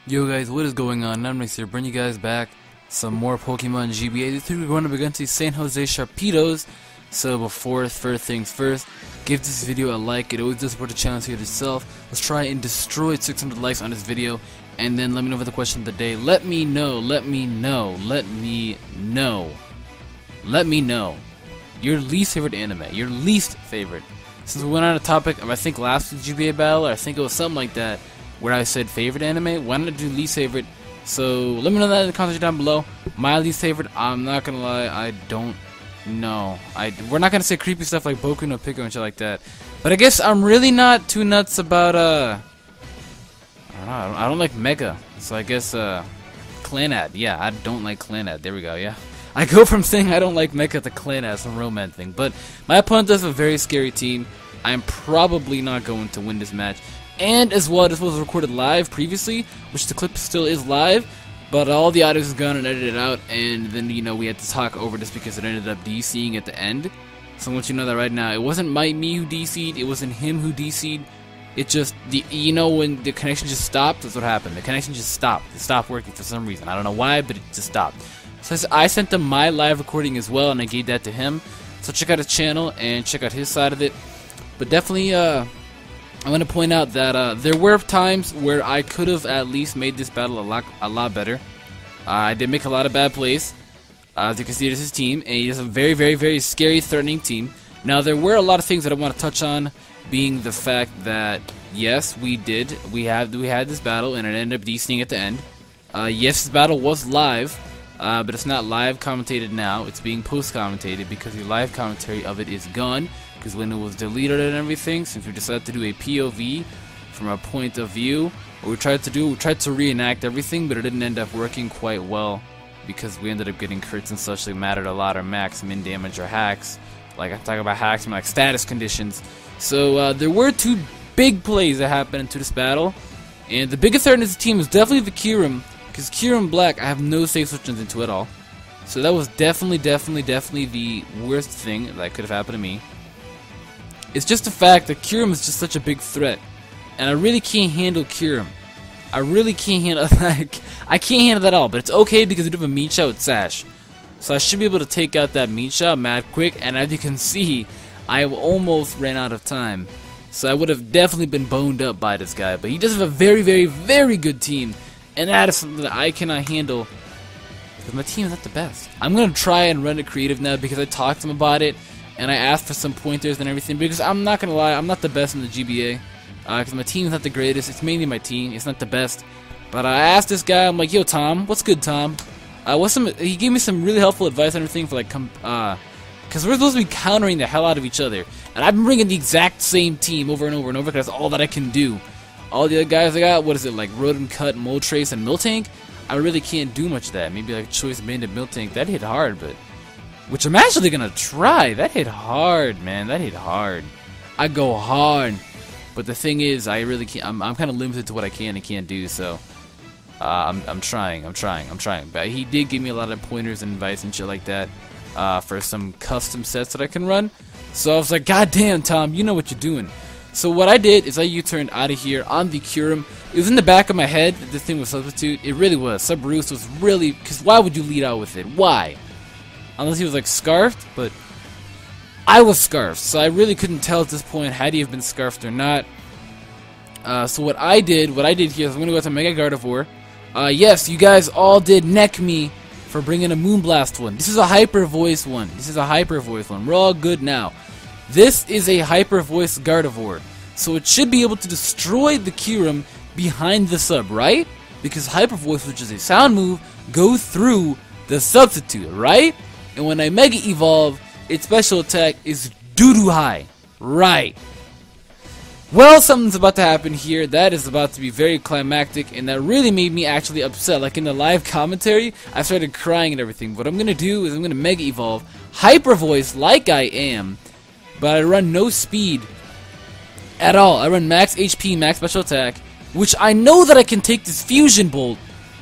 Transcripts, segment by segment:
Yo guys, what is going on? Ninbits here, bringing you guys back some more Pokemon GBA. This week we're going to be going to SanJose Sharpedoes. So before first things first, give this video a like. It always does support the channel to itself. Let's try and destroy 600 likes on this video, and then let me know for the question of the day. Let me know your least favorite anime. Your least favorite. Since we went on a topic of, I think last week's GBA battle, or I think it was something like that, where I said favorite anime, why not do least favorite? So let me know that in the comments down below. My least favorite, I'm not gonna lie, I don't know. We're not gonna say creepy stuff like Boku no Pico and shit like that. But I guess I'm really not too nuts about I don't like Mega. So I guess Clanad. Yeah, I don't like Clanad. There we go. Yeah. I go from saying I don't like Mecha to Clanad, some romance thing. But my opponent does have a very scary team. I'm probably not going to win this match. And as well, this was recorded live previously, which the clip still is live, but all the audio is gone and edited out, and then, you know, we had to talk over this because it ended up DCing at the end. So I want you to know that right now, it wasn't me who DC'd, it wasn't him who DC'd. It just, you know, when the connection just stopped, that's what happened. The connection just stopped. It stopped working for some reason. I don't know why, but it just stopped. So I sent him my live recording as well, and I gave that to him. So check out his channel and check out his side of it. But definitely, I'm going to point out that there were times where I could have at least made this battle a lot better. I did make a lot of bad plays. As you can see, this is his team, and he has a very, very, very scary, threatening team. Now, there were a lot of things that I want to touch on, being the fact that, yes, we had this battle, and it ended up DCing at the end. Yes, this battle was live, but it's not live commentated now. It's being post-commentated because the live commentary of it is gone. Because when it was deleted and everything, since we decided to do a POV from a point of view, what we tried to reenact everything, but it didn't end up working quite well because we ended up getting crits and such that mattered a lot, or max, min damage, or hacks. Like I'm talking about hacks and like status conditions. So there were two big plays that happened into this battle, and the biggest threat in this team was definitely the Kyurem, because Kyurem Black I have no safe switches into at all. So that was definitely the worst thing that could have happened to me. It's just the fact that Kyurem is just such a big threat, and I really can't handle Kyurem. I really can't handle that. I can't handle that at all, but it's okay because we do have a meat shot with Sash. So I should be able to take out that meat shot mad quick, and as you can see, I almost ran out of time. So I would have definitely been boned up by this guy, but he does have a very, very, very good team, and that is something that I cannot handle because my team is not the best. I'm going to try and run it creative now because I talked to him about it, and I asked for some pointers and everything, because I'm not gonna lie, I'm not the best in the GBA, because my team's not the greatest. It's mainly my team, it's not the best. But I asked this guy, I'm like, yo Tom, what's good Tom? He gave me some really helpful advice and everything for like, because we're supposed to be countering the hell out of each other, and I've been bringing the exact same team over and over and over, because that's all that I can do. All the other guys I got, what is it, like Rodent Cut, Moltres, and Miltank? I really can't do much of that. Maybe like Choice Banded Miltank, that hit hard, but which I'm actually gonna try. That hit hard, man. That hit hard. I go hard. But the thing is, I really can't. I'm kind of limited to what I can and can't do. So I'm trying. But he did give me a lot of pointers and advice and shit like that for some custom sets that I can run. So I was like, God damn, Tom, you know what you're doing. So what I did is I U-turned out of here on the Kyurem. It was in the back of my head that this thing was substitute. It really was. Sub-Roost was really, because why would you lead out with it? Why? Unless he was like scarfed, but I was scarfed, so I really couldn't tell at this point had he have been scarfed or not. So what I did here is I'm gonna go to Mega Gardevoir. Yes, you guys all did neck me for bringing a Moonblast one. This is a Hyper Voice one. We're all good now. This is a Hyper Voice Gardevoir, so it should be able to destroy the Kyurem behind the sub, right? Because Hyper Voice, which is a sound move, goes through the substitute, right? And when I Mega Evolve, its special attack is doo-doo high. Right. Well, something's about to happen here. That is about to be very climactic, and that really made me actually upset. Like in the live commentary, I started crying and everything. What I'm going to do is I'm going to Mega Evolve Hyper Voice like I am, but I run no speed at all. I run max HP, max special attack, which I know that I can take this Fusion Bolt,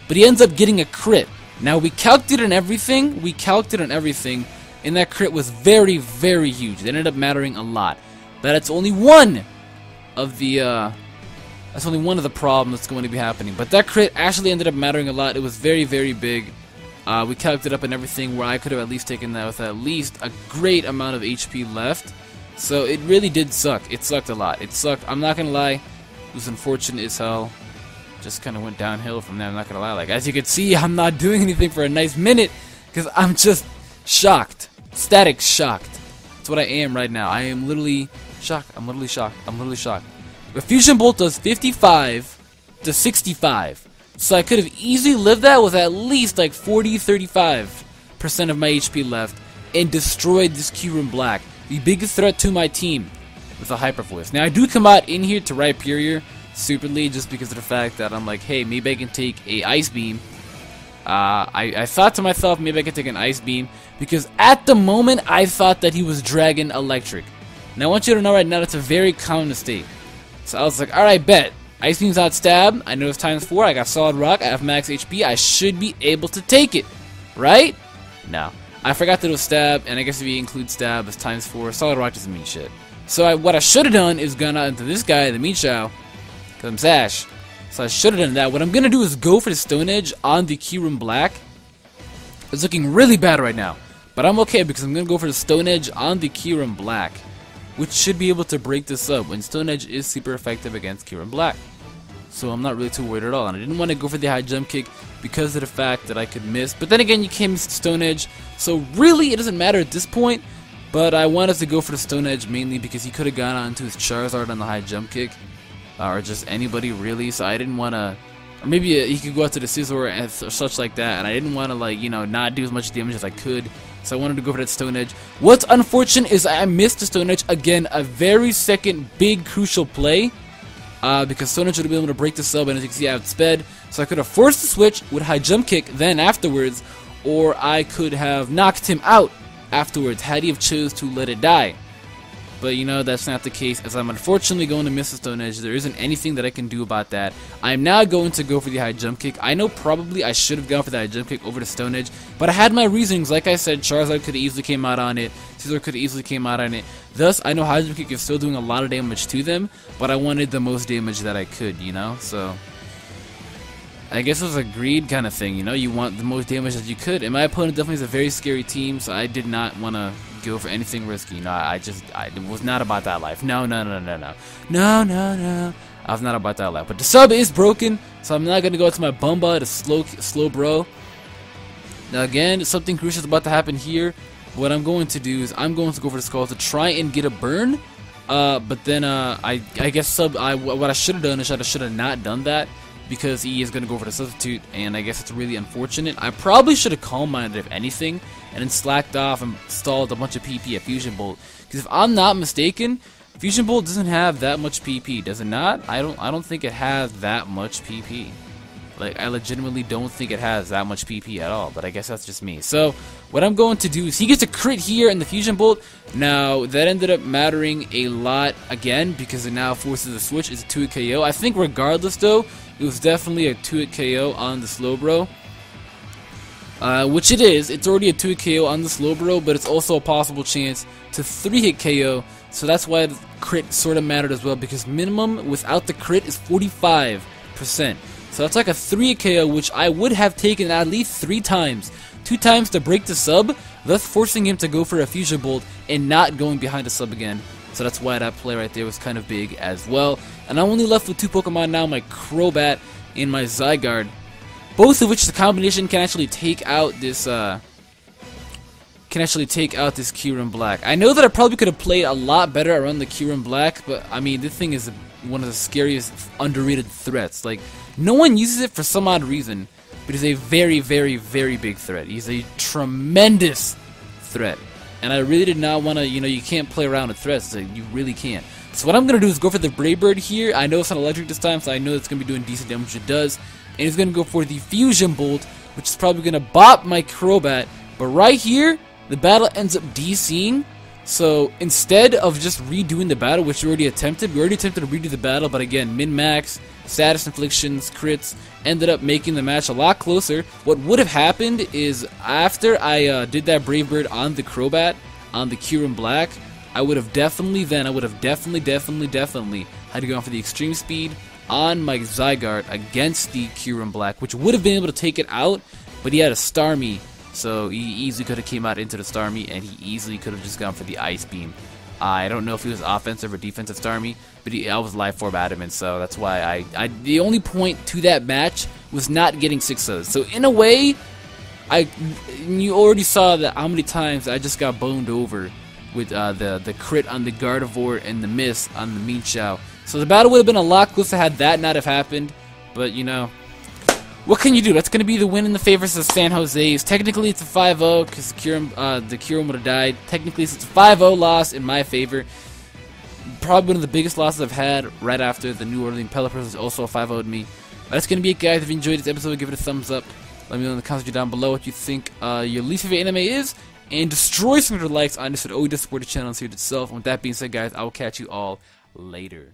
but he ends up getting a crit. Now we calculated on everything, and that crit was very, very huge. It ended up mattering a lot. But it's only one of the That's only one of the problems that's going to be happening. But that crit actually ended up mattering a lot. It was very, very big. We calculated up and everything where I could have at least taken that with at least a great amount of HP left. So it really did suck. It sucked a lot. It sucked. I'm not going to lie. It was unfortunate as hell. Just kind of went downhill from there. I'm not going to lie. Like, as you can see, I'm not doing anything for a nice minute because I'm just shocked. Static shocked. That's what I am right now. I am literally shocked. I'm literally shocked. I'm literally shocked. The Fusion Bolt does 55 to 65. So I could have easily lived that with at least like 40-35% of my HP left and destroyed this QRoom Black, the biggest threat to my team, with a Hyper Voice. Now I do come out in here to Rhyperior stupidly just because of the fact that I'm like, hey, maybe I can take a Ice Beam. I thought to myself, maybe I could take an Ice Beam because at the moment I thought that he was Dragon Electric. Now I want you to know right now that's a very common mistake. So I was like, alright, bet. Ice Beam's out Stab. I know it's ×4. I got Solid Rock. I have max HP. I should be able to take it. Right? No. I forgot that it was Stab, and I guess if you include Stab as ×4, Solid Rock doesn't mean shit. So what I should have done is gone out into this guy, the Meechao, because I'm Sash. So I should have done that. What I'm going to do is go for the Stone Edge on the QRoom Black. It's looking really bad right now. But I'm okay because I'm going to go for the Stone Edge on the QRoom Black, which should be able to break this up when Stone Edge is super effective against QRoom Black. So I'm not really too worried at all. And I didn't want to go for the high jump kick because of the fact that I could miss. But then again, you can't miss the Stone Edge. So really, it doesn't matter at this point. But I wanted to go for the Stone Edge mainly because he could have gone on to his Charizard on the high jump kick. Or just anybody really. So I didn't want to... Or maybe he could go out to the Scizor or such like that. And I didn't want to, like, you know, not do as much damage as I could. So I wanted to go for that Stone Edge. What's unfortunate is I missed the Stone Edge. Again, a very second big crucial play. Because Stone Edge would have been able to break the sub, and as you can see, I outsped. So I could have forced the switch with high jump kick then afterwards, or I could have knocked him out afterwards had he have chose to let it die. But you know, that's not the case, as I'm unfortunately going to miss the Stone Edge. There isn't anything that I can do about that. I'm now going to go for the high jump kick. I know probably I should have gone for the high jump kick over the Stone Edge, but I had my reasons. Like I said, Charizard could have easily came out on it. Scizor could have easily came out on it. Thus, I know high jump kick is still doing a lot of damage to them, but I wanted the most damage that I could, you know? So I guess it was a greed kind of thing, you know? You want the most damage that you could. And my opponent definitely is a very scary team, so I did not want to go for anything risky. No, I was not about that life. No. I was not about that life. But the sub is broken, so I'm not going to go to my Bumba, the slow bro. Now again, something crucial is about to happen here. What I'm going to do is I'm going to go for the Skull to try and get a burn. But then I guess what I should have done is I should have not done that, because he is going to go for the substitute, and I guess it's really unfortunate. I probably should have Calm Minded if anything, and then slacked off and stalled a bunch of PP at Fusion Bolt. Because if I'm not mistaken, Fusion Bolt doesn't have that much PP, does it not? I don't think it has that much PP. Like, I legitimately don't think it has that much PP at all, but I guess that's just me. So, what I'm going to do is he gets a crit here in the Fusion Bolt. Now, that ended up mattering a lot again, because it now forces a switch. It's a 2-hit KO. I think regardless, though, it was definitely a 2-hit KO on the Slowbro. Which it is. It's already a 2-hit KO on the Slowbro, but it's also a possible chance to 3-hit KO. So that's why the crit sort of mattered as well, because minimum without the crit is 45%. So that's like a 3-hit KO, which I would have taken at least 3 times. 2 times to break the sub, thus forcing him to go for a Fusion Bolt and not going behind the sub again. So that's why that play right there was kind of big as well. And I'm only left with 2 Pokemon now, my Crobat and my Zygarde. Both of which the combination can actually take out this QRoom Black. I know that I probably could have played a lot better around the QRoom Black, but I mean, this thing is one of the scariest underrated threats. Like, no one uses it for some odd reason, but it's a very, very, very big threat. He's a tremendous threat. And I really did not want to, you know, you can't play around with threats. Like, you really can't. So what I'm going to do is go for the Brave Bird here. I know it's not electric this time, so I know it's going to be doing decent damage, which it does. And he's going to go for the Fusion Bolt, which is probably going to bop my Crobat. But right here, the battle ends up DCing. So instead of just redoing the battle, which we already attempted to redo the battle, but again, min-max, status inflictions, crits, ended up making the match a lot closer. What would have happened is after I did that Brave Bird on the Crobat, on the QRoom Black, I would have definitely had to go for the Extreme Speed, on my Zygarde against the Kyurem Black, which would have been able to take it out, but he had a Starmie, so he easily could have came out into the Starmie, and he easily could have just gone for the Ice Beam. I don't know if he was offensive or defensive Starmie, but I was life orb adamant, so that's why the only point to that match was not getting 6-0s. So in a way, you already saw that how many times I just got boned over with the crit on the Gardevoir and the miss on the Minchao. So the battle would have been a lot closer had that not have happened, but you know, what can you do? That's going to be the win in the favors of SanJose's. Technically, it's a 5-0 because the Kyurem would have died. Technically, it's a 5-0 loss in my favor. Probably one of the biggest losses I've had right after the New Orleans Pelipper was also a 5-0'd me. That's going to be it, guys. If you enjoyed this episode, give it a thumbs up. Let me know in the comments down below what you think your least favorite anime is. And destroy some of your likes on this. Would always support the channel and see it itself. And with that being said, guys, I will catch you all later.